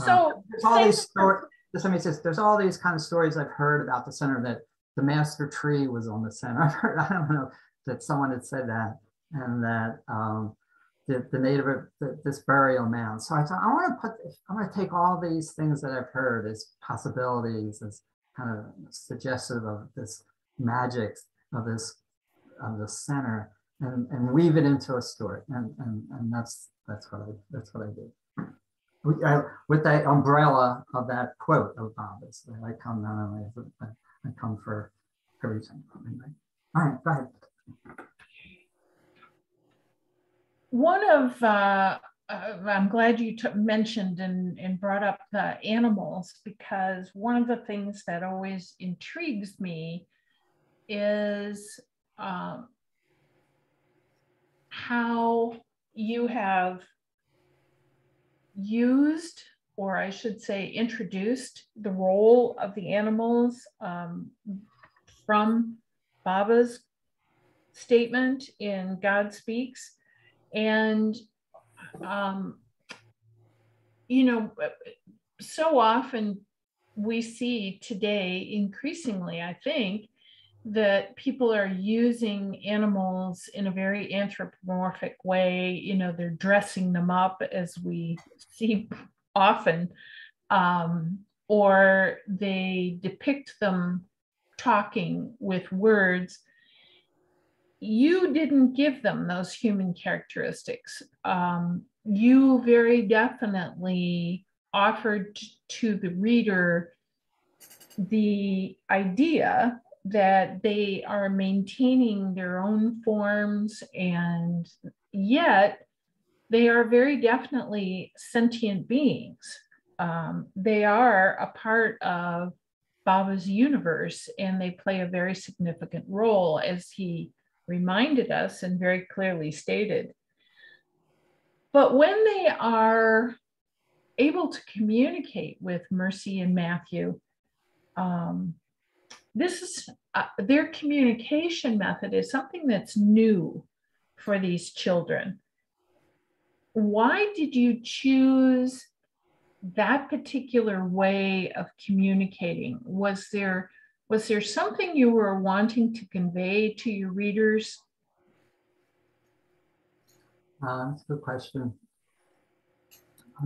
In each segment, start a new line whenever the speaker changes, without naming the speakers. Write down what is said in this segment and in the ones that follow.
So
there's all these stories. There's all these kind of stories I've heard about the center, that the master tree was on the center. I've heard, I don't know, that someone had said that, and that the native, this burial mound. So I thought, I want to take all these things that I've heard as possibilities, as kind of suggestive of this magic of the center, and weave it into a story, and that's what I did. With the umbrella of that quote of Bob's, I come not only as I come for everything. Anyway. All right, go ahead.
One of I'm glad you mentioned and brought up the animals, because one of the things that always intrigues me is how you have used, or I should say introduced, the role of the animals from Baba's statement in God Speaks. And, you know, so often we see today, increasingly, I think, that people are using animals in a very anthropomorphic way. You know, they're dressing them up, as we see often, or they depict them talking with words. You didn't give them those human characteristics. You very definitely offered to the reader the idea that they are maintaining their own forms, and yet they are very definitely sentient beings. They are a part of Baba's universe, and they play a very significant role, as he reminded us and very clearly stated. But when they are able to communicate with Mercy and Matthew, this is their communication method is something that's new for these children. Why did you choose that particular way of communicating? Was there something you were wanting to convey to your readers?
That's a good question. So I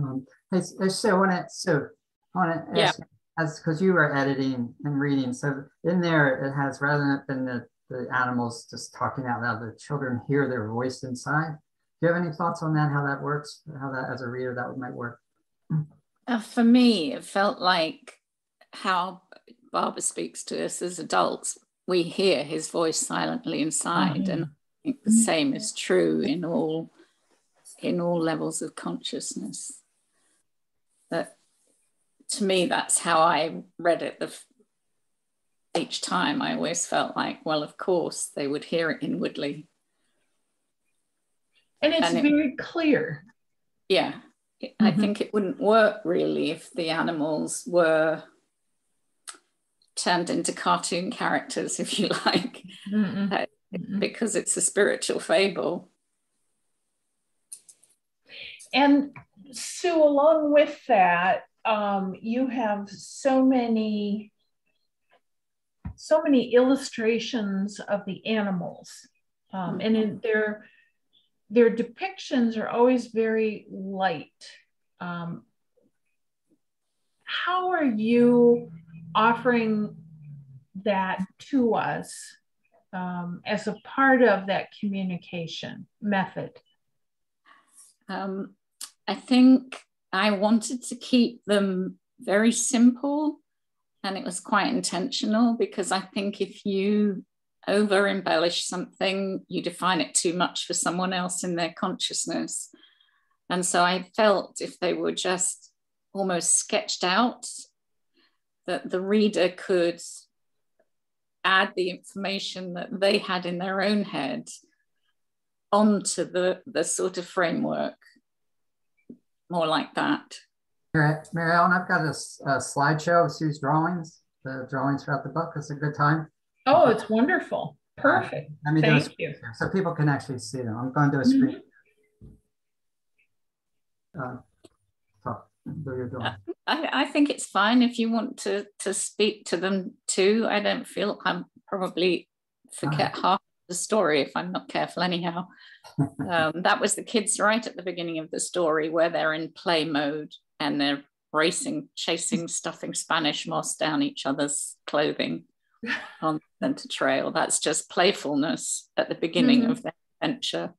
want to ask, because you were editing and reading, so in there it has, rather than the animals just talking out loud, the children hear their voice inside. Do you have any thoughts on that, how that works, how that, as a reader, that might work?
For me, it felt like how Baba speaks to us as adults. We hear his voice silently inside, and I think the same is true in all levels of consciousness. That, to me, that's how I read it. Each time I always felt like, well, of course, they would hear it inwardly.
And it's very clear.
Yeah. I think it wouldn't work really if the animals were turned into cartoon characters, if you like, because it's a spiritual fable.
And Sue, along with that, you have so many illustrations of the animals, and in their depictions are always very light. How are you offering that to us as a part of that communication method?
I think I wanted to keep them very simple, and it was quite intentional, because I think if you over embellish something, you define it too much for someone else in their consciousness. And so I felt if they were just almost sketched out, that the reader could add the information that they had in their own head onto the sort of framework, more like that.
Mary Ellen, I've got a slideshow of Sue's drawings, the drawings throughout the book. It's a good time.
Oh, it's wonderful. Perfect.
Let me
Thank you.
So people can actually see them. I'm going to a screen. do your doing.
I think it's fine if you want to speak to them too. I don't feel I'm probably forget half the story if I'm not careful anyhow. That was the kids right at the beginning of the story where they're in play mode and they're racing, chasing, stuffing Spanish moss down each other's clothing on the center trail. That's just playfulness at the beginning of their adventure.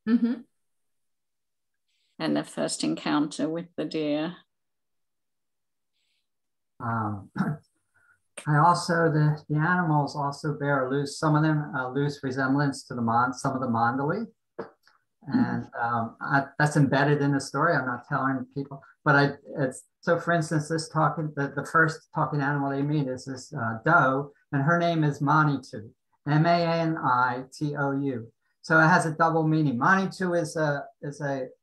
And their first encounter with the deer.
I also, the animals also bear some of them loose resemblance to some of the Mondali. And that's embedded in the story. I'm not telling people, but so for instance, the first talking animal they meet is this doe, and her name is Manitou, Manitou. So it has a double meaning. Manitou is an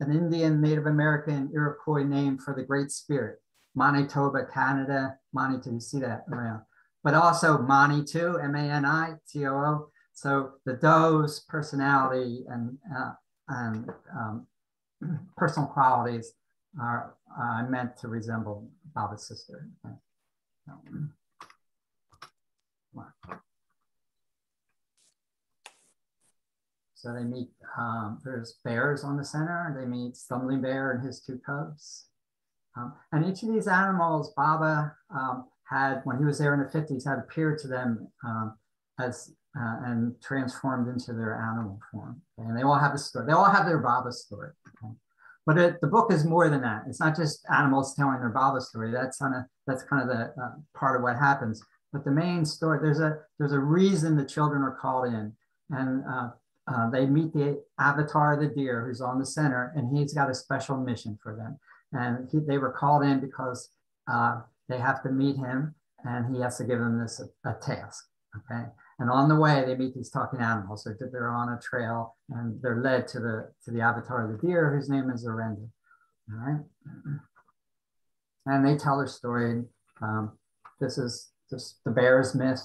Indian, Native American, Iroquois name for the Great Spirit. Manitoba, Canada, Manitou, you see that around. But also Manitou, Manitoo. So the doe's personality and personal qualities are meant to resemble Baba's sister. Okay. So they meet, there's bears on the center. They meet Stumbling Bear and his two cubs. And each of these animals, Baba had, when he was there in the 50s, had appeared to them and transformed into their animal form. Okay? And they all have a story. They all have their Baba story. Okay? But the book is more than that. It's not just animals telling their Baba story. That's kind of the part of what happens. But the main story, there's a reason the children are called in, and they meet the avatar of the deer who's on the center, and he's got a special mission for them. And they were called in because they have to meet him, and he has to give them a task. Okay. And on the way, they meet these talking animals. So they're on a trail, and they're led to the avatar of the deer, whose name is Orenda. All right. And they tell their story. This is just the bear's myth.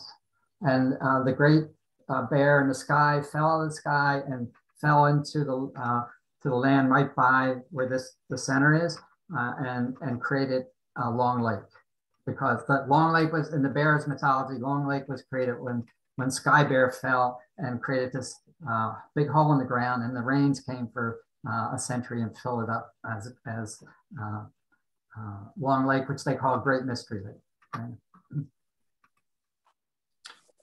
And the great bear in the sky fell out of the sky and fell into the land right by where the center is, and created a Long Lake. Because the Long Lake was, in the bear's mythology, Long Lake was created when Sky Bear fell and created this big hole in the ground, and the rains came for a century and filled it up as Long Lake, which they call Great Mystery Lake. Okay?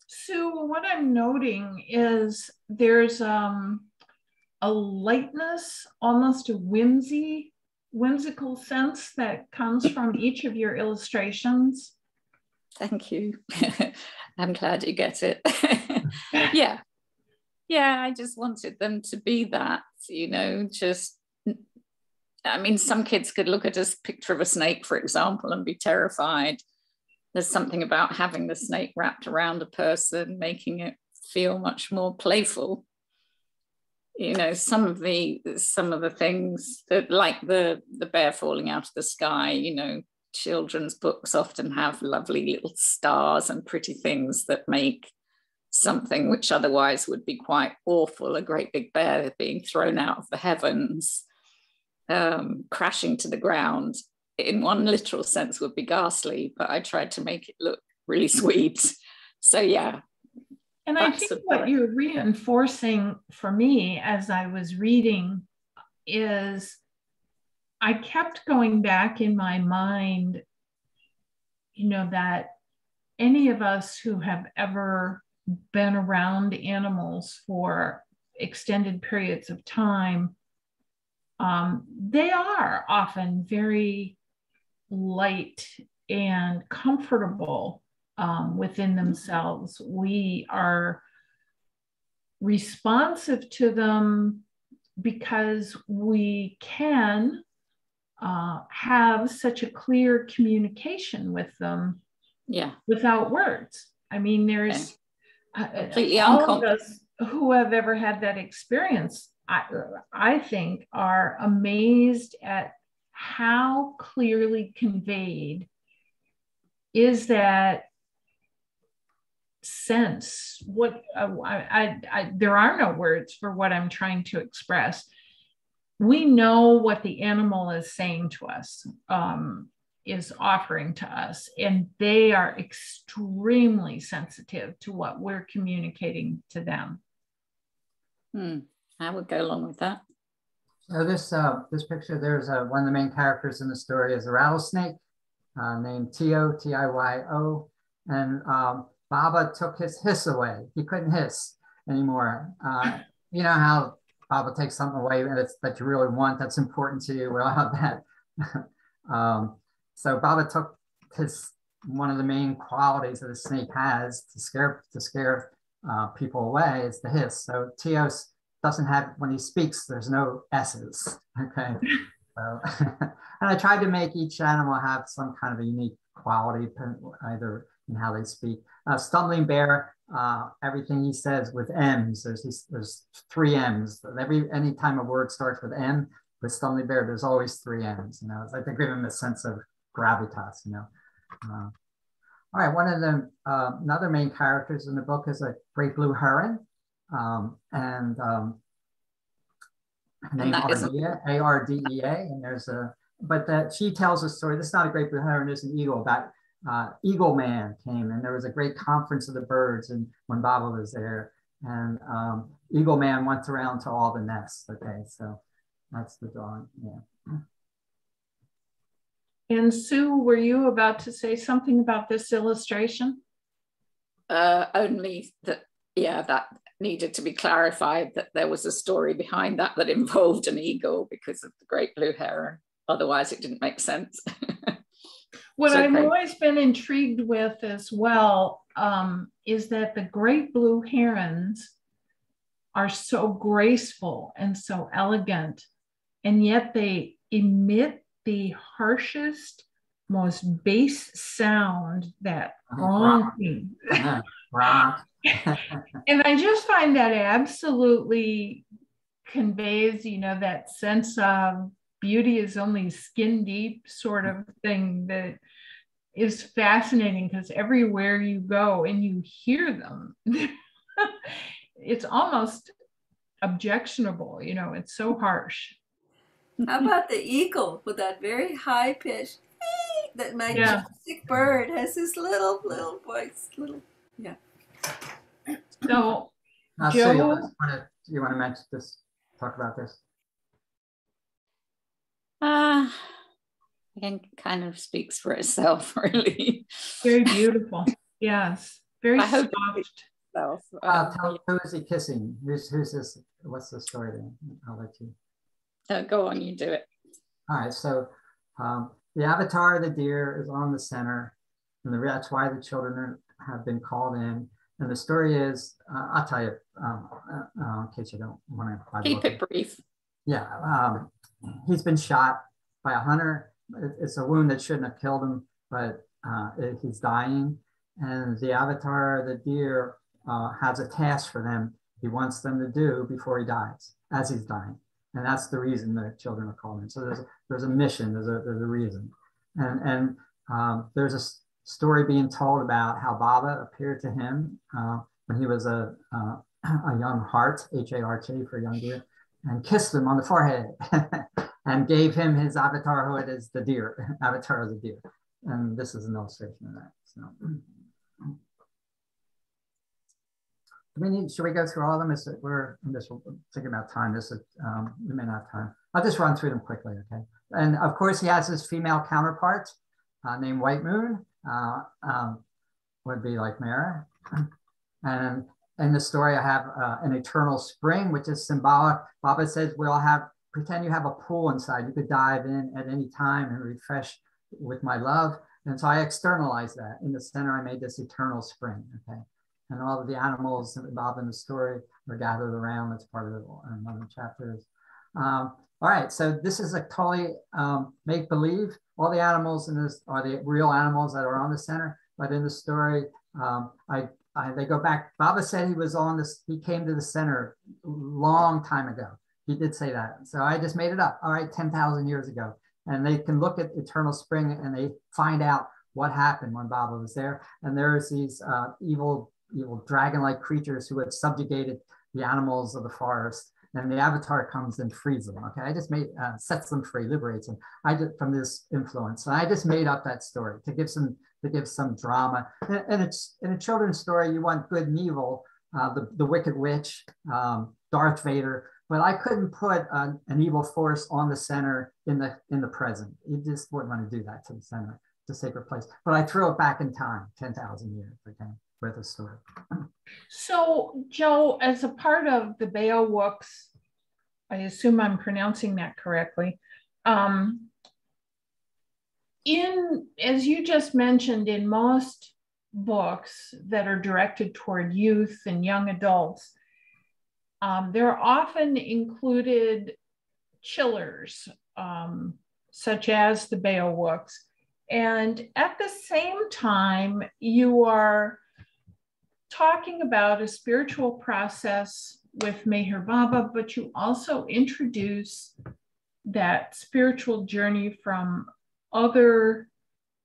So what I'm noting is there's a lightness, almost a whimsical sense that comes from each of your illustrations.
Thank you. I'm glad you get it. Yeah, I just wanted them to be that, just, I mean, some kids could look at a picture of a snake, for example, and be terrified. There's something about having the snake wrapped around a person, making it feel much more playful. Some of the things that, like the bear falling out of the sky, children's books often have lovely little stars and pretty things that make something which otherwise would be quite awful, a great big bear being thrown out of the heavens, crashing to the ground, in one literal sense would be ghastly, but I tried to make it look really sweet. So yeah.
And I think what you're reinforcing for me as I was reading is I kept going back in my mind, that any of us who have ever been around animals for extended periods of time, they are often very light and comfortable within themselves. We are responsive to them because we can have such a clear communication with them, without words. I mean, there's all of us who have ever had that experience, I think, are amazed at how clearly conveyed is that sense. What there are no words for what I'm trying to express. we know what the animal is saying to us, is offering to us, and they are extremely sensitive to what we're communicating to them.
I would go along with that.
So this picture, there's one of the main characters in the story is a rattlesnake named Tio, T-I-Y-O, and Baba took his hiss away. He couldn't hiss anymore. You know how Baba takes something away that you really want, that's important to you. We all have that. So Baba took one of the main qualities that a snake has to scare people away is the hiss. So Tio doesn't have, when he speaks, there's no S's. Okay. So, and I tried to make each animal have some kind of a unique quality, either in how they speak. Stumbling Bear, everything he says with M's. There's 3 M's. Any time a word starts with M, with Stumbling Bear, there's always 3 M's. You know, it's like they give him a sense of gravitas. You know. All right, one of the another main characters in the book is a great blue heron, and named Ardea, A-R-D-E-A, and there's she tells a story. This is not a great blue heron, there's an eagle. About Eagle Man came, and there was a great conference of the birds, and when Baba was there, and Eagle Man went around to all the nests. Okay, so that's the drawing. Yeah.
And Sue, were you about to say something about this illustration?
Only that, yeah, that needed to be clarified, that there was a story behind that involved an eagle because of the great blue heron. Otherwise, it didn't make sense.
What I've always been intrigued with as well is that the great blue herons are so graceful and so elegant, and yet they emit the harshest, most bass sound, that honking. And I just find that absolutely conveys, you know, that sense of beauty is only skin deep sort of thing that is fascinating, because everywhere you go and you hear them, it's almost objectionable, you know, it's so harsh.
How about the eagle with that very high pitch? That majestic bird has this little voice, yeah.
So,
Joe, you want to mention this? Talk about this.
Again, kind of speaks for itself, really.
Very beautiful. Yes, very soft.
Who is he kissing? Who's this? What's the story then? I'll let you.
Go on, you do it.
All right, so the avatar of the deer is on the center, and that's why the children have been called in. And the story is, I'll tell you, in case you don't want to.
Keep it brief.
Yeah, he's been shot by a hunter. It's a wound that shouldn't have killed him, but he's dying. And the avatar of the deer has a task for them. He wants them to do before he dies, as he's dying. And that's the reason the children are called in. So there's a mission, there's a reason. And there's a story being told about how Baba appeared to him when he was a young hart, H-A-R-T for young deer, and kissed him on the forehead and gave him his avatarhood as the deer, avatar of the deer. And this is an illustration of that. So. Should we go through all of them? I'm just thinking about time. We may not have time. I'll just run through them quickly, okay? And of course, he has his female counterpart named White Moon, would be like Mara. And in the story, I have an eternal spring, which is symbolic. Baba says, pretend you have a pool inside. You could dive in at any time and refresh with my love. And so I externalized that. In the center, I made this eternal spring, okay? And all of the animals involved in the story are gathered around. That's part of one of the chapters. All right, so this is a totally make-believe. All the animals in this are the real animals that are on the center, but in the story, they go back. Baba said he came to the center a long time ago. He did say that. So I just made it up. All right, 10,000 years ago. And they can look at Eternal Spring and they find out what happened when Baba was there. And there's these evil dragon-like creatures who had subjugated the animals of the forest. and the avatar comes and frees them. Okay, I just made sets them free, liberates them. I did from this influence, and I just made up that story to give some drama. And it's in a children's story. You want good and evil, the Wicked Witch, Darth Vader. But I couldn't put an evil force on the center in the present. You just wouldn't want to do that to the center, the sacred place. But I threw it back in time, 10,000 years, okay, with a story.
So, Joe, as a part of the Beowulf's, I assume I'm pronouncing that correctly. As you just mentioned, in most books that are directed toward youth and young adults, there are often included chillers, such as the Beowulf's. And at the same time, you are talking about a spiritual process with Meher Baba, but you also introduce that spiritual journey from other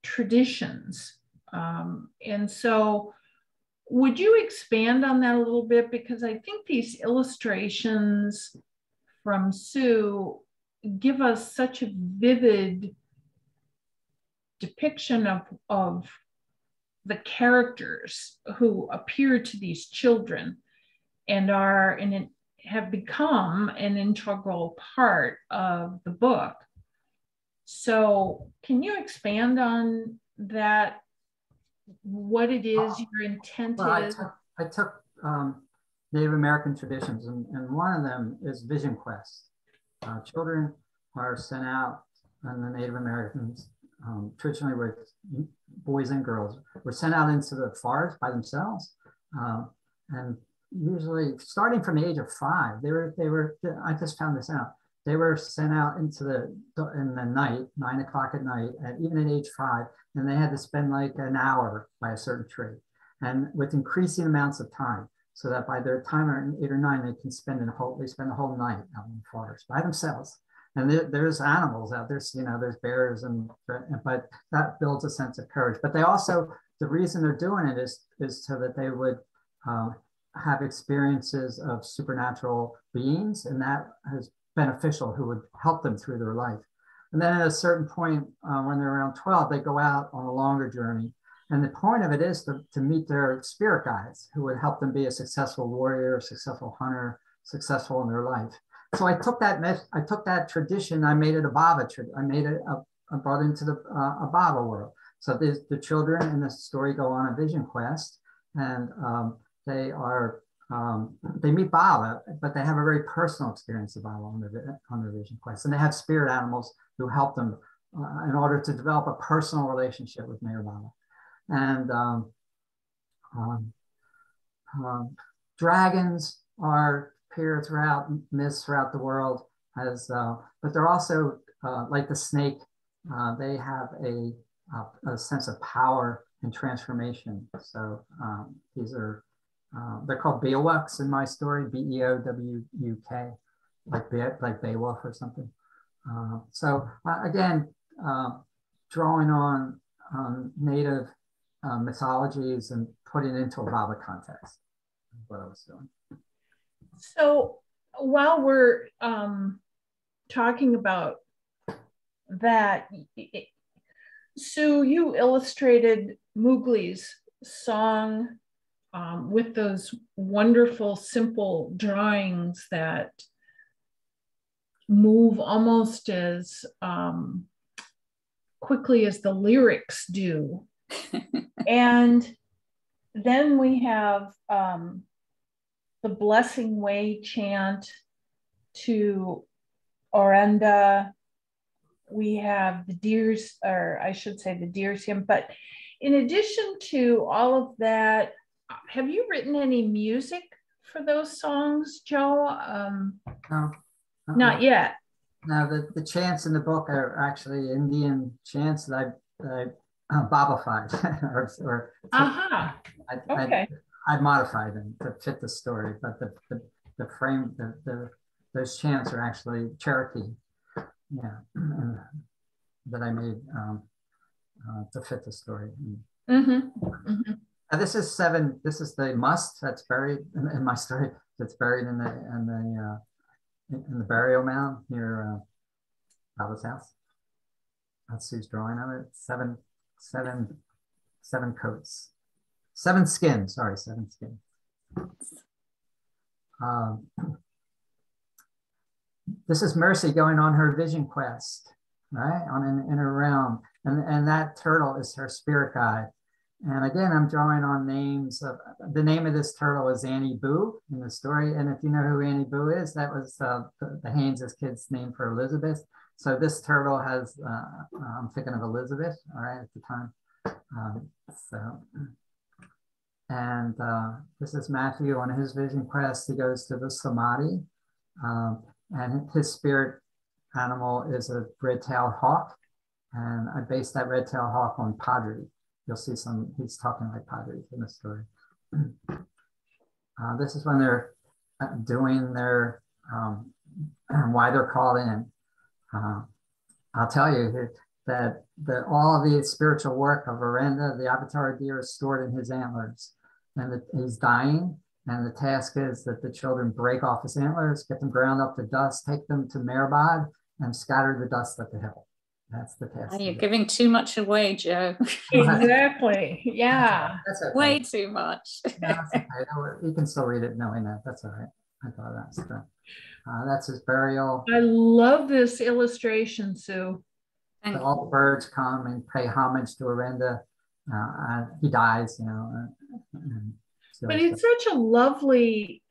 traditions. And so would you expand on that a little bit? Because I think these illustrations from Sue give us such a vivid depiction of the characters who appear to these children and have become an integral part of the book. So can you expand on that? What it is your intent is?
I took Native American traditions, and one of them is vision quest. Children are sent out, and the Native Americans, traditionally with boys and girls, were sent out into the forest by themselves, and usually starting from the age of 5, they were. I just found this out. They were sent out in the night, 9 o'clock at night, even at age 5, and they had to spend like an hour by a certain tree, and with increasing amounts of time, so that by their time are 8 or 9, they can spend the whole night out in the forest by themselves. And there's animals out there, there's bears, but that builds a sense of courage. But they also, the reason they're doing it is so that they would have experiences of supernatural beings, and that is beneficial, who would help them through their life. And then at a certain point, when they're around 12, they go out on a longer journey. And the point of it is to meet their spirit guides, who would help them be a successful warrior, a successful hunter, successful in their life. So I took that tradition, I made it a Baba tradition. I brought it into a Baba world. So the children in the story go on a vision quest, and they meet Baba, but they have a very personal experience of Baba on their vision quest. And they have spirit animals who help them in order to develop a personal relationship with Meher Baba. And dragons appear throughout myths throughout the world, but they're also like the snake. They have a sense of power and transformation. So these are they're called Beowulfs in my story, Beowuk, like Beowulf or something. So again, drawing on native mythologies and putting it into a Baba context is what I was doing.
So while we're talking about that, Sue, you illustrated Mowgli's song with those wonderful, simple drawings that move almost as quickly as the lyrics do. And then we have the Blessing Way chant to Orenda. We have the Deer's, or I should say the Deer's Hymn. But in addition to all of that, have you written any music for those songs, Joe?
No.
Not yet.
No, the chants in the book are actually Indian chants that I Babafied. I modified them to fit the story, but the frame, those chants are actually Cherokee, that I made to fit the story. This is the must that's buried in my story, that's buried in in the burial mound near Baba's house. That's who's drawing of it. Seven coats, 7 skins. Sorry, 7 skins. This is Mercy going on her vision quest, right? On an inner realm, and that turtle is her spirit guide. And again, I'm drawing on names of, the name of this turtle is Annie Boo in the story. And if you know who Annie Boo is, that was the Haynes' kid's name for Elizabeth. So this turtle has, I'm thinking of Elizabeth, all right, at the time. This is Matthew on his vision quest. He goes to the Samadhi, and his spirit animal is a red-tailed hawk. And I based that red-tailed hawk on Padre. You'll see he's talking like Padre in the story. This is when they're doing their, why they're called in. I'll tell you that all of the spiritual work of Orenda, the avatar deer, is stored in his antlers. And he's dying, and the task is that the children break off his antlers, get them ground up to dust, take them to Merbad, and scatter the dust at the hill. That's the task.
You're giving too much away, Joe.
Exactly. Yeah.
That's okay.
Way too much.
That's okay. You can still read it knowing that. That's all right. I thought that's good. That's his burial.
I love this illustration, Sue.
All the birds come and pay homage to Orenda. He dies, you know.
But it's such a lovely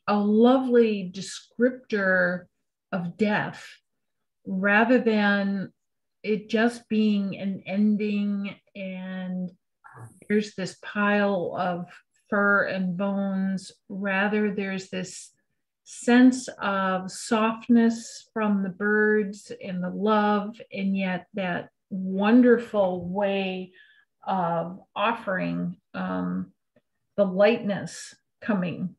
descriptor of death, rather than it just being an ending and there's this pile of fur and bones. Rather, there's this sense of softness from the birds and the love, and yet that wonderful way of offering the lightness coming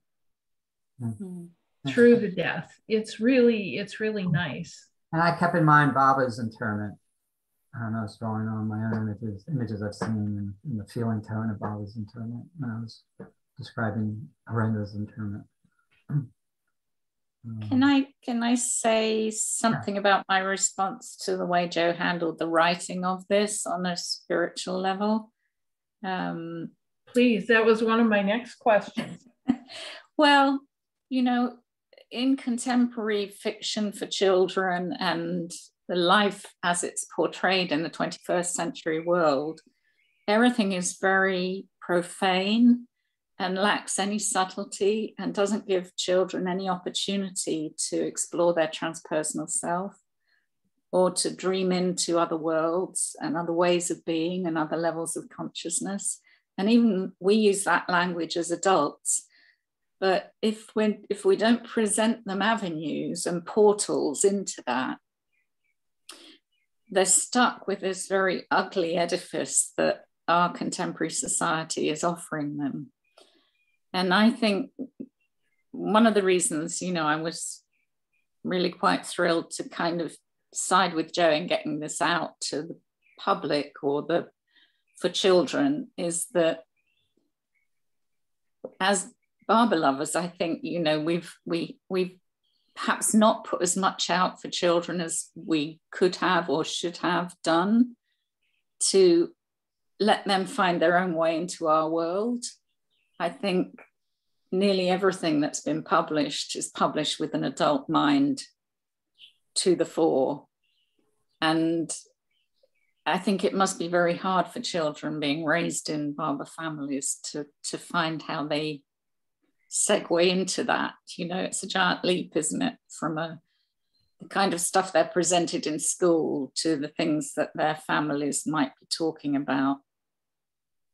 through the death. It's really nice.
And I kept in mind Baba's interment. I don't know what's going on my own images I've seen in the feeling tone of Baba's interment when I was describing Orenda's interment.
Can I say something about my response to the way Joe handled the writing of this on a spiritual level?
Please, that was one of my next questions.
Well, you know, in contemporary fiction for children and the life as it's portrayed in the 21st century world, everything is very profane and lacks any subtlety and doesn't give children any opportunity to explore their transpersonal self or to dream into other worlds and other ways of being and other levels of consciousness. And even we use that language as adults. But if we don't present them avenues and portals into that, they're stuck with this very ugly edifice that our contemporary society is offering them. And I think one of the reasons, you know, I was really quite thrilled to kind of side with Joe in getting this out to the public or for children is that as Baba lovers, I think, you know, we've perhaps not put as much out for children as we could have or should have done to let them find their own way into our world. I think nearly everything that's been published is published with an adult mind to the fore. And I think it must be very hard for children being raised in Baba families to find how they segue into that. You know, it's a giant leap, isn't it, from the kind of stuff they're presented in school to the things that their families might be talking about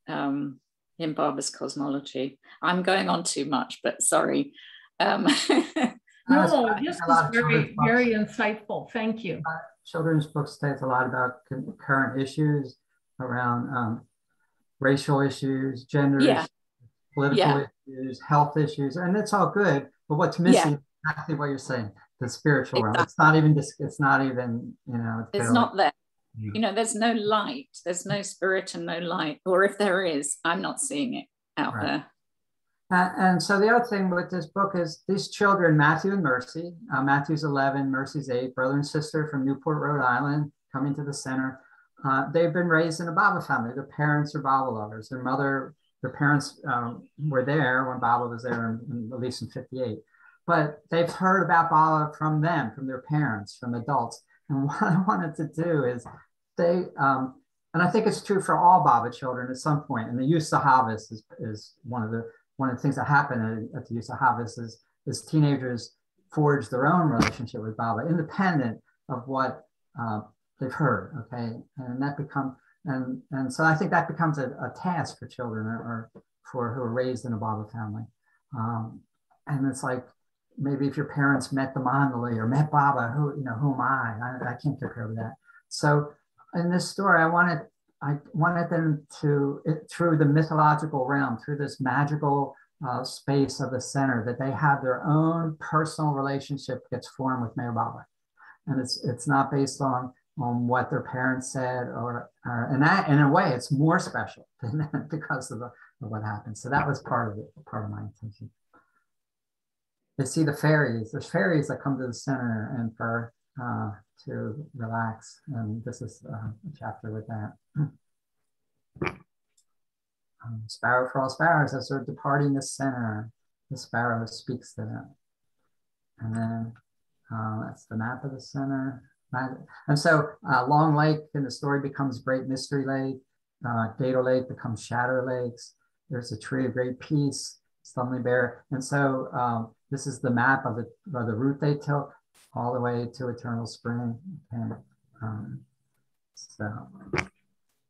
in Baba's cosmology. I'm going on too much, but sorry.
No, this was very, very insightful. Thank you.
Children's books talk a lot about current issues around racial issues, gender issues, political issues, health issues, and it's all good. But what's missing is exactly what you're saying, the spiritual realm. It's not even, you know.
It's not there. You know, there's no light, there's no spirit and no light. Or if there is, I'm not seeing it out there.
And so the other thing with this book is these children, Matthew and Mercy, Matthew's 11, Mercy's 8, brother and sister from Newport, Rhode Island, coming to the center. They've been raised in a Baba family. Their parents are Baba lovers. Their parents were there when Baba was there, at least in 58. But they've heard about Baba from them, from their parents, from adults. And what I wanted to do is and I think it's true for all Baba children at some point. And the Use Sahavas is one of the things that happen at the Use Sahavas is teenagers forge their own relationship with Baba, independent of what they've heard. Okay, and that becomes and so I think that becomes a task for children or for who are raised in a Baba family. And it's like, maybe if your parents met the Mandali or met Baba, who am I can't compare with that. So in this story, I wanted them to, through the mythological realm, through this magical space of the center, that they have their own personal relationship gets formed with Meher Baba. And it's not based on what their parents said, and that, in a way, it's more special than that because of what happened. So that was part of my intention. They see the fairies. There's fairies that come to the center and to relax. And this is a chapter with that. Sparrow for all sparrows, as they're departing the center, the sparrow speaks to them. And then that's the map of the center. And so Long Lake in the story becomes Great Mystery Lake. Dado Lake becomes Shadow Lakes. There's a tree of great peace, Stumley Bear. And so this is the map of the route they took all the way to Eternal Spring. Okay.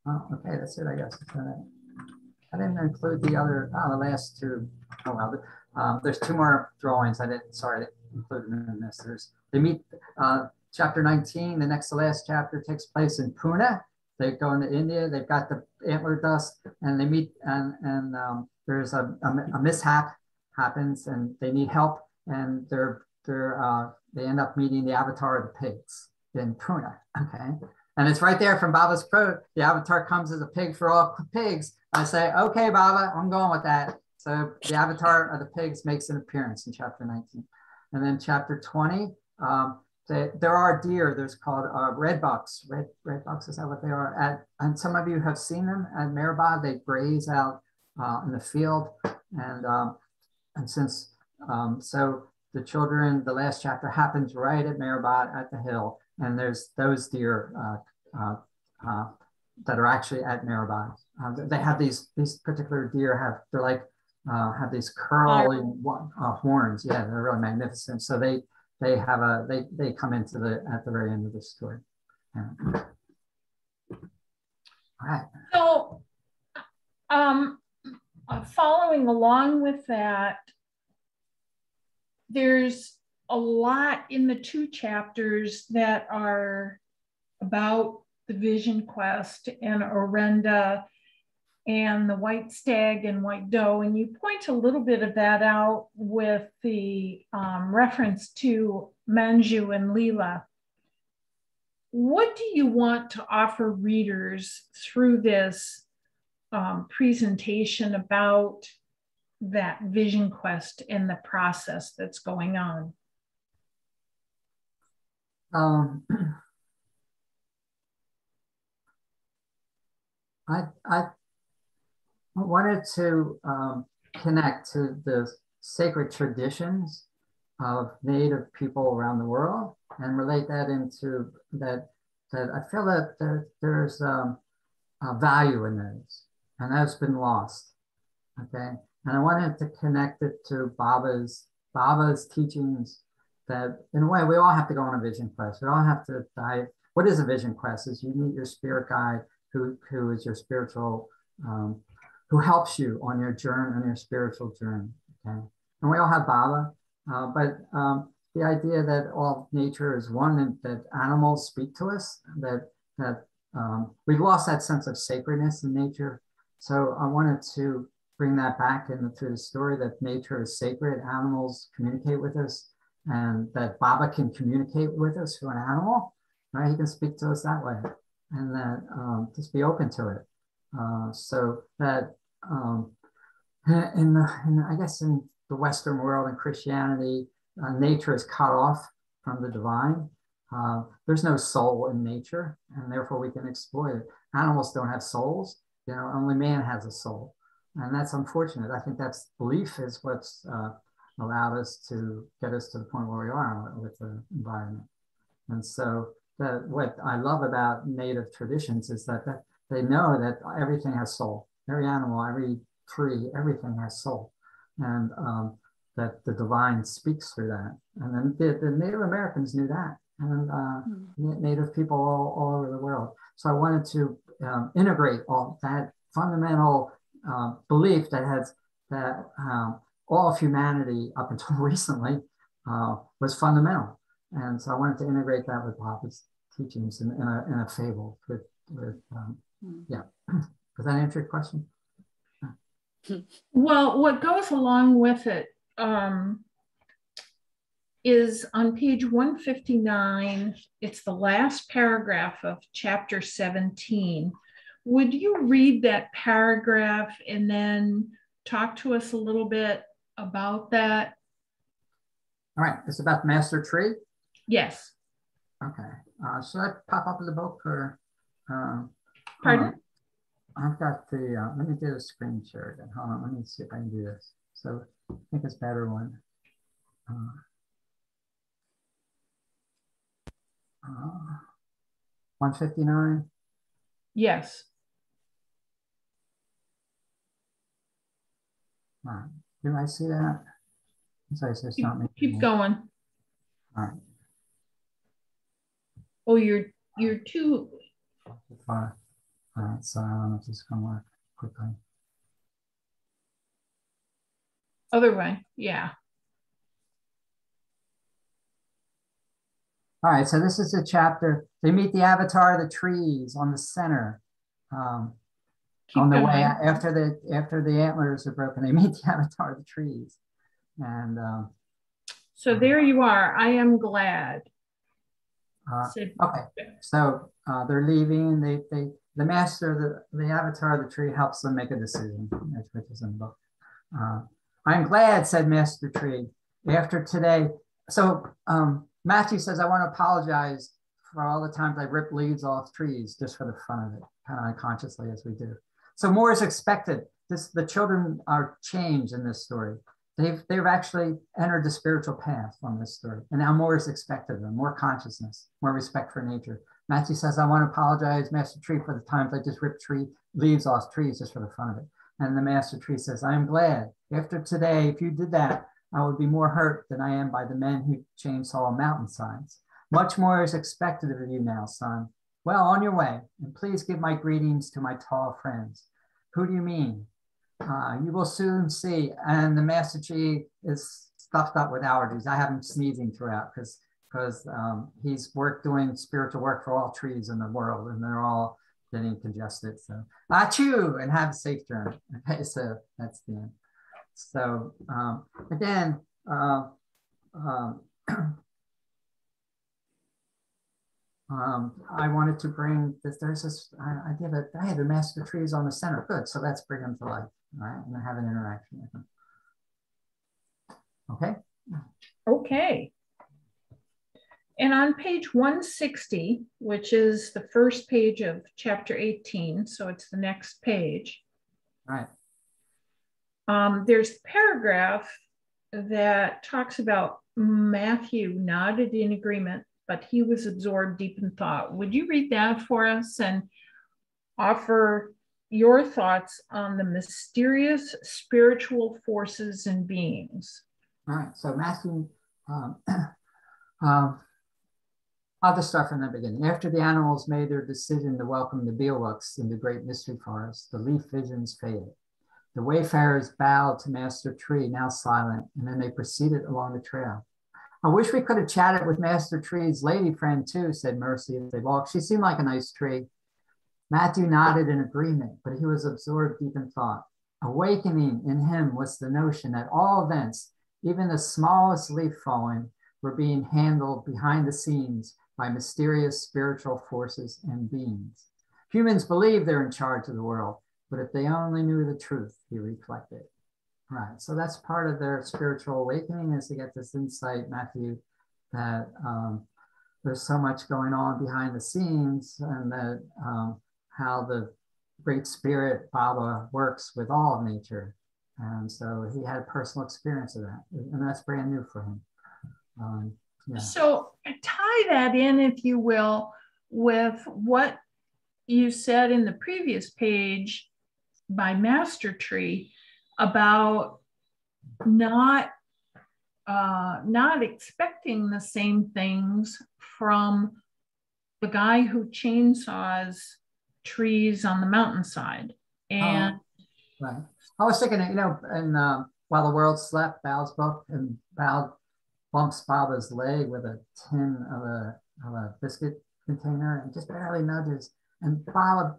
Okay, that's it, I guess. I didn't include the last two. Oh, well, there's two more drawings. I didn't include them in this. They meet chapter 19, the next to last chapter takes place in Pune. They go into India, they've got the antler dust, and they meet, and there's a mishap happens, and they need help, and they end up meeting the avatar of the pigs in Pune. Okay, and it's right there from Baba's quote. The avatar comes as a pig for all pigs. I say, okay, Baba, I'm going with that. So the avatar of the pigs makes an appearance in chapter 19, and then chapter 20. There are deer. There's called red bucks. Red bucks, is that what they are? And some of you have seen them at Meher. They graze out in the field, and since so the children, the last chapter happens right at Meher at the hill, and there's those deer that are actually at Meher. They have these particular deer have these curling horns. Yeah, they're really magnificent. So they come into at the very end of the story. Yeah. All right.
So following along with that, there's a lot in the two chapters that are about the Vision Quest and Orenda and the white stag and white doe. And you point a little bit of that out with the reference to Manju and Leela. What do you want to offer readers through this presentation about that Vision Quest and the process that's going on?
I wanted to connect to the sacred traditions of Native people around the world and relate that into that I feel that there's a value in those, and that's been lost. Okay, and I wanted to connect it to Baba's teachings, that in a way we all have to go on a vision quest. We all have to dive. What is a vision quest? Is you meet your spirit guide who is your spiritual who helps you on your journey, on your spiritual journey. Okay, and we all have Baba, but the idea that all nature is one, and that animals speak to us, that we've lost that sense of sacredness in nature. So I wanted to bring that back into the story, that nature is sacred, animals communicate with us, and that Baba can communicate with us through an animal, right? He can speak to us that way, and that just be open to it. So that I guess in the Western world and Christianity, nature is cut off from the divine. There's no soul in nature, and therefore we can exploit it. Animals don't have souls. You know, only man has a soul, and that's unfortunate. I think that's belief is what's allowed us to get us to the point where we are with the environment. And so what I love about native traditions is that they know that everything has soul. Every animal, every tree, everything has soul, and that the divine speaks through that. And then the Native Americans knew that, and Native people all over the world. So I wanted to integrate all that fundamental belief that has that all of humanity up until recently was fundamental. And so I wanted to integrate that with Papa's teachings in a fable. Yeah. Does that answer your question?
Well, what goes along with it is on page 159, it's the last paragraph of chapter 17. Would you read that paragraph and then talk to us a little bit about that?
All right, it's about the master tree?
Yes.
Okay, should I pop up the book or?
Pardon?
I've got the, let me do a screen share again. Hold on, let me see if I can do this. So I think it's better when, 159?
Yes.
All right, do I see that? Sorry, so it's not me.
Keep going.
All right.
Oh, you're too.
All right, so I don't know if this is going to work quickly.
Other way, yeah.
All right, so this is a chapter. They meet the avatar of the trees on the center. On the way after the antlers are broken, they meet the avatar of the trees. And
so there you are. I am glad.
Okay, so they're leaving. The master, the avatar of the tree, helps them make a decision, which is in the book. I'm glad, said Master Tree, after today. So Matthew says, I want to apologize for all the times I ripped leaves off trees just for the fun of it, kind of unconsciously as we do. So more is expected. The children are changed in this story. They've actually entered the spiritual path on this story. And now more is expected of them, more consciousness, more respect for nature. Matthew says, I want to apologize, Master Tree, for the times I just ripped leaves off trees just for the fun of it. And the Master Tree says, I am glad. After today, if you did that, I would be more hurt than I am by the men who chainsaw mountainsides. Much more is expected of you now, son. Well, on your way, and please give my greetings to my tall friends. Who do you mean? You will soon see. And the Master Tree is stuffed up with allergies. I have him sneezing throughout because he's doing spiritual work for all trees in the world, and they're all getting congested. So, achoo, and have a safe journey. Okay, so that's the end. So again, I wanted to bring this. There's this idea that hey, the master tree is on the center. Good. So let's bring them to life. All right, and have an interaction with them. Okay.
Okay. And on page 160, which is the first page of chapter 18, so it's the next page.
All right.
There's a paragraph that talks about Matthew nodded in agreement, but he was absorbed deep in thought. Would you read that for us and offer your thoughts on the mysterious spiritual forces and beings?
All right, so Matthew, I'll just start from the beginning. After the animals made their decision to welcome the Beowulfs in the great mystery forest, the leaf visions faded. The wayfarers bowed to Master Tree, now silent, and then they proceeded along the trail. I wish we could have chatted with Master Tree's lady friend too, said Mercy as they walked. She seemed like a nice tree. Matthew nodded in agreement, but he was absorbed deep in thought. Awakening in him was the notion that all events, even the smallest leaf falling, were being handled behind the scenes by mysterious spiritual forces and beings. Humans believe they're in charge of the world, but if they only knew the truth, he reflected. Right. So that's part of their spiritual awakening, is to get this insight, Matthew, that there's so much going on behind the scenes, and that how the Great Spirit, Baba, works with all of nature. And so he had a personal experience of that. And that's brand new for him. Yeah.
So tie that in, if you will, with what you said in the previous page by Master Tree about not expecting the same things from the guy who chainsaws trees on the mountainside. And
right. I was thinking, you know, and While the World Slept, Bao's book, and Bao bumps Baba's leg with a tin of a biscuit container and just barely nudges. And Baba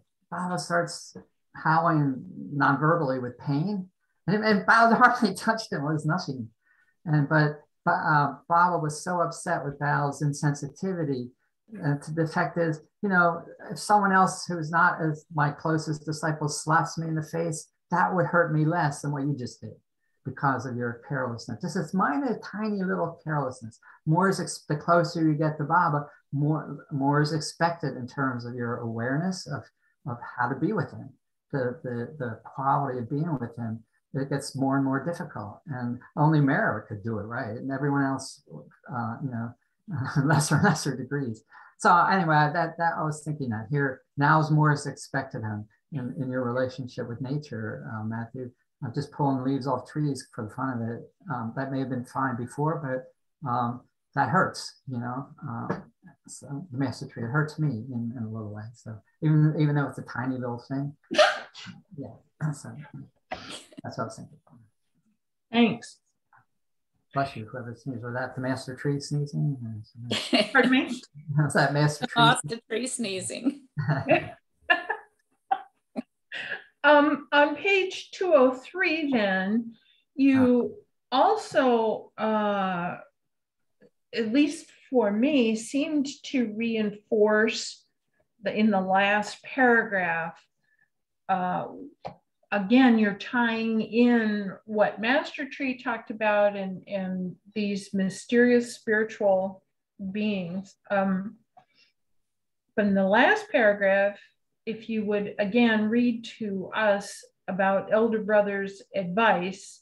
starts howling non-verbally with pain. And Bao hardly touched him, it was nothing. But Baba was so upset with Bao's insensitivity. The fact is, you know, if someone else who's not as my closest disciple slaps me in the face, that would hurt me less than what you just did because of your carelessness. This is minor, tiny little carelessness. The closer you get to Baba, more is expected in terms of your awareness of how to be with him, the quality of being with him. It gets more and more difficult, and only Mara could do it right, and everyone else, you know, lesser and lesser degrees. So anyway, that I was thinking that here now is more is expected in your relationship with nature, Matthew. Just pulling leaves off trees for the fun of it. That may have been fine before, but that hurts, you know. So the Master Tree, it hurts me in a little way. So even though it's a tiny little thing, yeah. So that's what I was thinking.
Thanks.
Bless you, whoever sneezed. Was that the Master Tree sneezing?
Pardon me?
That's that Master Tree.
Master Tree sneezing.
On page 203, then, you also, at least for me, seemed to reinforce in the last paragraph, again, you're tying in what Master Tree talked about and these mysterious spiritual beings. But in the last paragraph, if you would again read to us about Elder Brother's advice,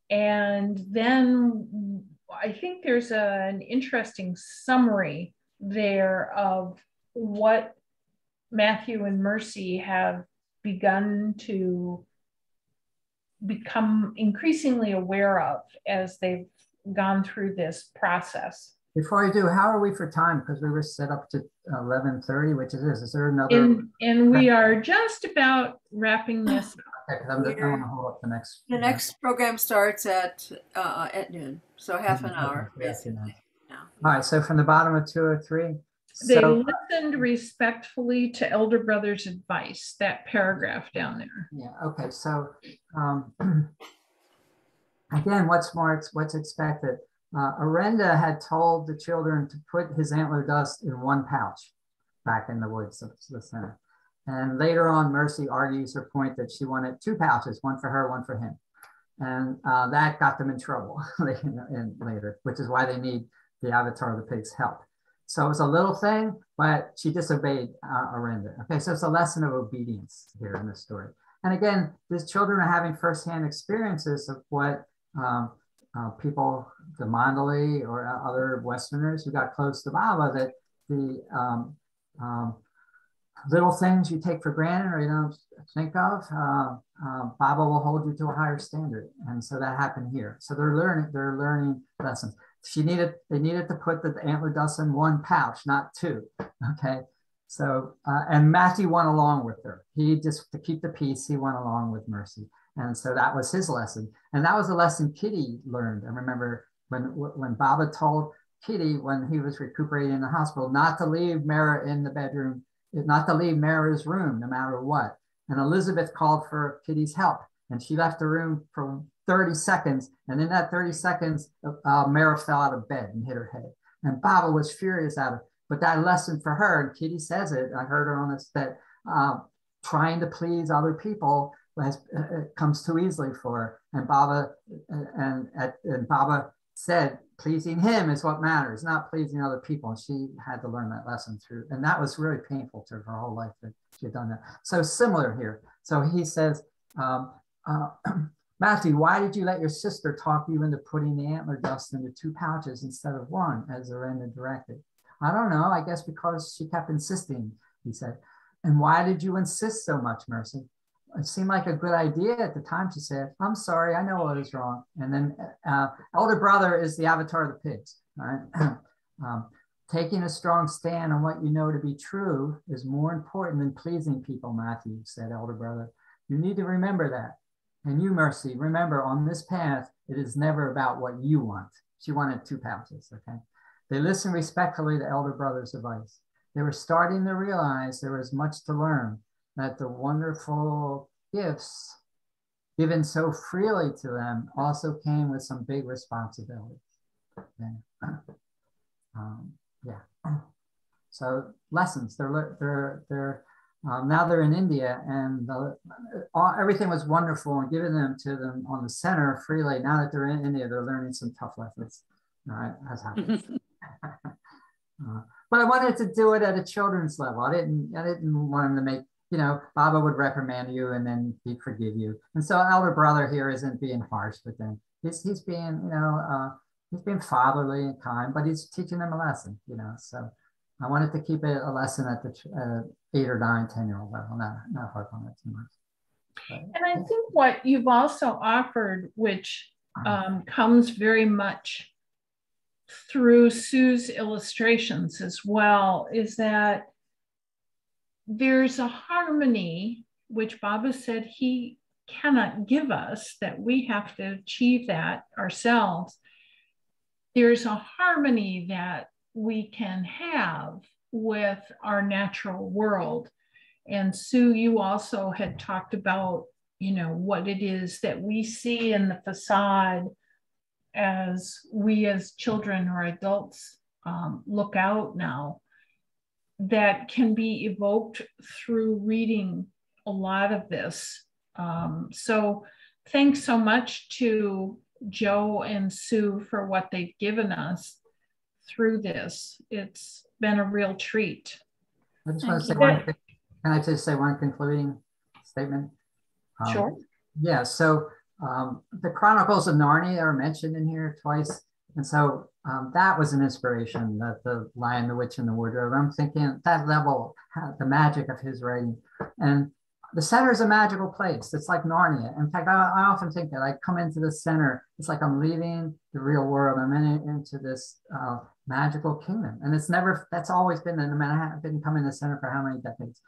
and then I think there's an interesting summary there of what Matthew and Mercy have begun to become increasingly aware of as they've gone through this process.
Before I do, how are we for time? Because we were set up to 11:30, which is this. Is there another?
And we are just about wrapping this up.
Okay, because I want to hold up the next.
The next program starts at noon, so half an hour, basically.
All right, so from the bottom of 203.
They listened respectfully to Elder Brother's advice, that paragraph down there.
Yeah, okay, so again, what's expected? Orenda had told the children to put his antler dust in one pouch back in the woods of the center. And later on, Mercy argues her point that she wanted two pouches, one for her, one for him. And that got them in trouble later, which is why they need the avatar of the pig's help. So it's a little thing, but she disobeyed Orenda. Okay, so it's a lesson of obedience here in this story. And again, these children are having firsthand experiences of what people, the Mandalay or other Westerners who got close to Baba, that the little things you take for granted or you don't think of, Baba will hold you to a higher standard. And so that happened here. So they're learning lessons. They needed to put the antler dust in one pouch, not two. Okay. So, and Matthew went along with her. He just, to keep the peace, he went along with Mercy. And so that was his lesson. And that was a lesson Kitty learned. I remember when Baba told Kitty, when he was recuperating in the hospital, not to leave Mara in the bedroom, not to leave Mara's room, no matter what. And Elizabeth called for Kitty's help. And she left the room for 30 seconds. And in that 30 seconds, Mara fell out of bed and hit her head. And Baba was furious at her. But that lesson for her, and Kitty says it, I heard her on this, that trying to please other people comes too easily for her. And Baba said, pleasing him is what matters, not pleasing other people. And she had to learn that lesson through, and that was really painful to her whole life that she had done that. So similar here. So he says, Matthew, why did you let your sister talk you into putting the antler dust into 2 pouches instead of 1, as Orenda directed? I don't know, I guess because she kept insisting, he said. And why did you insist so much, Mercy? It seemed like a good idea at the time, she said. I'm sorry, I know what is wrong. And then elder brother is the avatar of the pigs, right? Taking a strong stand on what you know to be true is more important than pleasing people, Matthew, said elder brother. You need to remember that. And you, Mercy, remember on this path, it is never about what you want. She wanted 2 pouches, okay? They listened respectfully to elder brother's advice. They were starting to realize there was much to learn, that the wonderful gifts given so freely to them also came with some big responsibilities. Okay. Yeah. So lessons, now they're in India, and everything was wonderful and given them to them on the center freely. Now that they're in India, they're learning some tough lessons. Has happened. But I wanted to do it at a children's level. I didn't want him to make, Baba would reprimand you and then he'd forgive you. And so elder brother here isn't being harsh with them. He's being, he's being fatherly and kind, but he's teaching them a lesson, So I wanted to keep it a lesson at the 8 or 9, 10-year-old level, not harp on it too much. But,
and I think what you've also offered, which comes very much through Sue's illustrations as well, is that there's a harmony which Baba said he cannot give us, that we have to achieve that ourselves. There's a harmony that we can have with our natural world. And Sue, you also had talked about, what it is that we see in the facade as we as children or adults look out now, that can be evoked through reading a lot of this. So thanks so much to Joe and Sue for what they've given us through this. It's been a real treat.
I just want to say one thing. Can I just say one concluding statement?
Sure.
Yeah, so the Chronicles of Narnia are mentioned in here twice. And so that was an inspiration, that the Lion, the Witch, and the Wardrobe. I'm thinking at that level, the magic of his writing. And the center is a magical place. It's like Narnia. In fact, I often think that I come into the center, it's like I'm leaving the real world. I'm into this magical kingdom. And that's always been, no matter how I've been coming to the center for how many decades.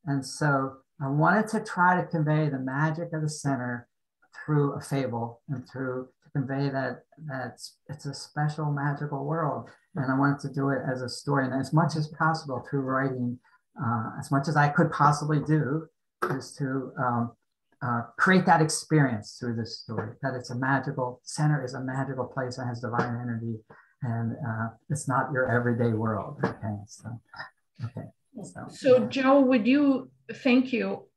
And so I wanted to try to convey the magic of the center through a fable and to convey that it's a special magical world. And I wanted to do it as a story, and as much as possible through writing, as much as I could possibly do, is to create that experience through this story, that it's a magical, center is a magical place that has divine energy, and it's not your everyday world. Okay, so, okay.
So Joe, thank you.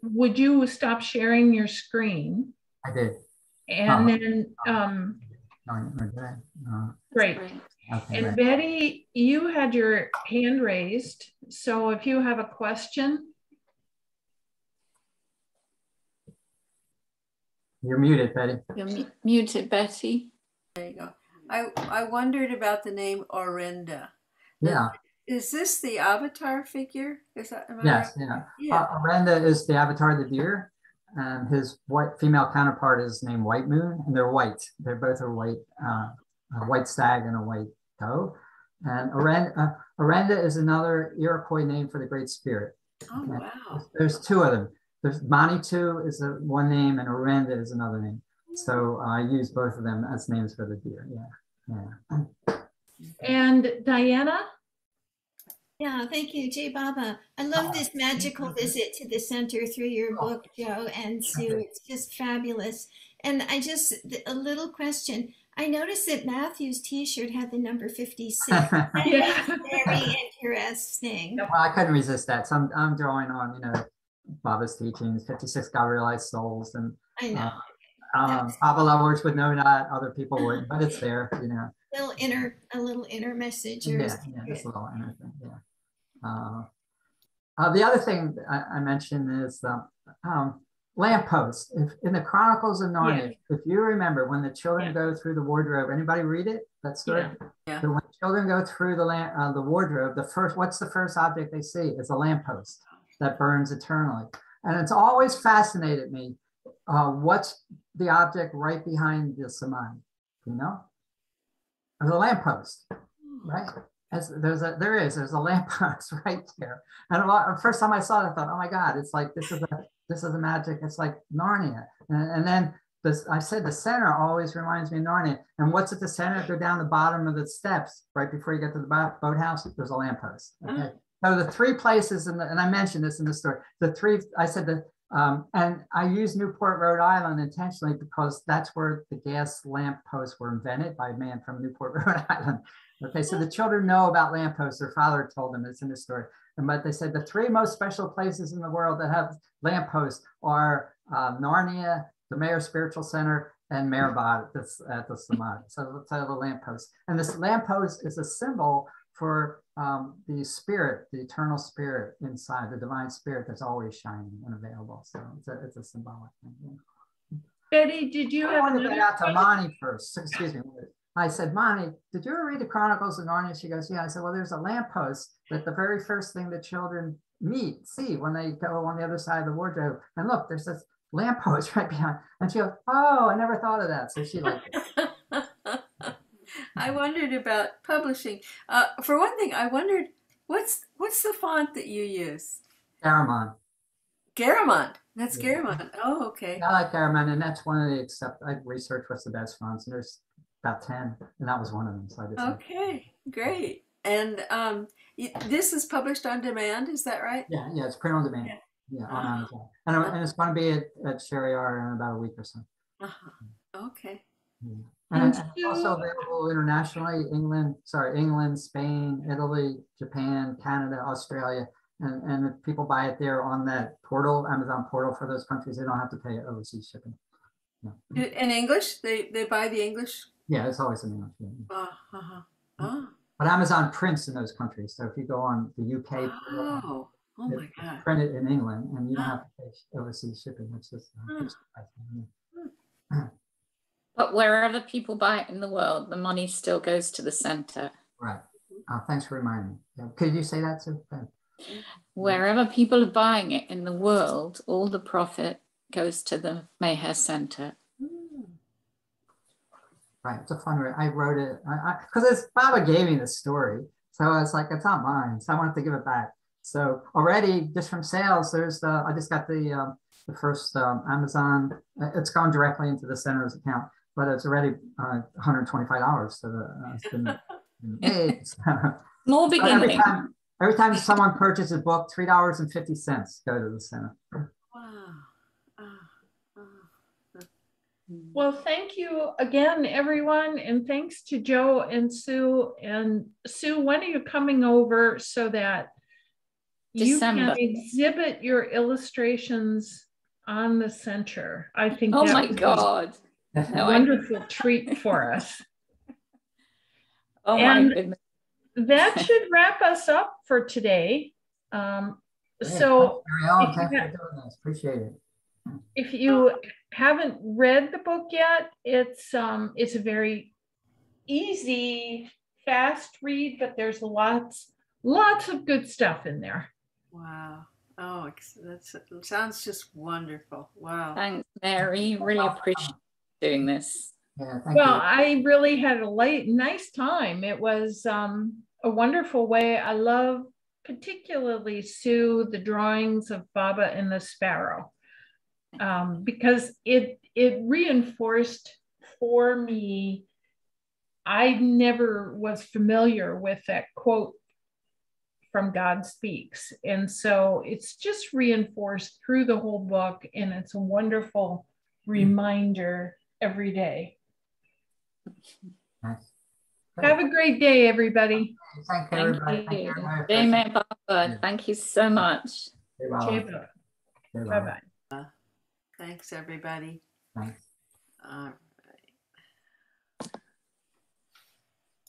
Would you stop sharing your screen?
I did.
And then, great. Okay, and right. Betty, you had your hand raised. So if you have a question.
You're muted, Betty.
You're muted, Betty.
There you go. I wondered about the name Orenda.
Yeah.
Is this the avatar figure? Is that,
yes, right? Yeah. Orenda is the avatar of the deer, and his female counterpart is named White Moon, and they're white. They both are white, a white stag and a white doe. And Orenda is another Iroquois name for the Great Spirit.
Oh, okay? Wow.
There's 2 of them. There's Manitou is one name, and Orenda is another name. So I use both of them as names for the deer. Yeah.
And Diana?
Yeah, thank you, Jay Baba. I love this magical visit to the center through your book, Joe and Sue. It's just fabulous. And a little question. I noticed that Matthew's t-shirt had the number 56.
Yeah.
Very interesting.
Well, I couldn't resist that. So I'm drawing on, Baba's teachings, 56 God realized souls, and
I know.
Baba lovers would know that, other people wouldn't, but it's there, you know.
A little inner message. Or
Yeah, just a little inner thing. Yeah. The other thing I mentioned is lampposts. If in the Chronicles of Narnia, if you remember when the children go through the wardrobe, anybody read it? That story?
Yeah.
So when children go through the wardrobe, what's the first object they see? It's a lamppost that burns eternally. And it's always fascinated me. What's the object right behind the samadhi? You know? There's a lamppost, right? There's a lamppost right there. And first time I saw it, I thought, oh my God, it's like this is a magic. It's like Narnia. And then I said the center always reminds me of Narnia. And what's at the center? Go down the bottom of the steps right before you get to the boathouse. There's a lamppost. Okay. So the three places, and I mentioned this in the story. And I use Newport, Rhode Island intentionally because that's where the gas lamp posts were invented by a man from Newport, Rhode Island. Okay, so the children know about lampposts. Their father told them, it's in the story. But they said the three most special places in the world that have lampposts are Narnia, the Mayor Spiritual Center, and Mehrabad at the Samadhi. So let's have the lamppost. And this lamppost is a symbol for the spirit, the eternal spirit inside, the divine spirit that's always shining and available. So it's a symbolic thing. Yeah.
Betty, did you have
to get out to Monty first? Excuse me. I said, Monty, did you ever read the Chronicles of Narnia? She goes, yeah. I said, well, there's a lamppost that the very first thing the children see when they go on the other side of the wardrobe. And look, there's this lamppost right behind. And she goes, oh, I never thought of that. So she liked it.
I wondered about publishing. For one thing, I wondered, what's the font that you use?
Garamond.
Garamond. That's Garamond. Oh, okay.
I like Garamond, and that's one of the I researched what's the best fonts, and there's about 10, and that was one of them. So I just
okay, great. And this is published on demand, is that right?
Yeah, it's print on demand. Yeah, on Amazon. And it's going to be at Sherry R in about a week or so.
Okay.
Yeah. And it's also available internationally, England, Spain, Italy, Japan, Canada, Australia. And if people buy it there on that portal, Amazon portal for those countries, they don't have to pay overseas shipping. Yeah.
In English? They buy the English?
Yeah, it's always in English. Yeah.
Oh.
But Amazon prints in those countries. So if you go on the UK,
oh my God.
Print it in England, and you don't have to pay overseas shipping. It's just
But wherever people buy it in the world, the money still goes to the center.
Right. Thanks for reminding me. Could you say that too?
Wherever people are buying it in the world, all the profit goes to the Mayher Center.
Right. It's a fun read. I wrote it because Baba gave me the story. So it's like, it's not mine. So I wanted to give it back. So already just from sales, I just got the first Amazon. It's gone directly into the center's account, but it's already $125. So it's been made.
More beginning.
Every time someone purchases a book, $3.50 go to the center.
Wow.
Well, thank you again, everyone. And thanks to Joe and Sue. And Sue, when are you coming over so that
December.
You can exhibit your illustrations on the center? I think
oh my God.
A wonderful treat for us.
Oh my goodness.
That should wrap us up for today. So
appreciate it.
If you haven't read the book yet, it's a very easy, fast read, but there's lots of good stuff in there.
Wow. Oh, that sounds just wonderful. Wow.
Thanks, Mary. Really appreciate doing this.
Yeah,
I really had a nice time. It was a wonderful way. I love particularly, Sue, the drawings of Baba and the Sparrow, because it reinforced for me. I never was familiar with that quote from God Speaks. And so it's just reinforced through the whole book, and it's a wonderful reminder every day.
Nice.
Have a great day, everybody.
Thank you, everybody.
Amen, Baba. Thank you so much.
Wow. Okay,
Bye-bye.
Thanks, everybody.
Thanks.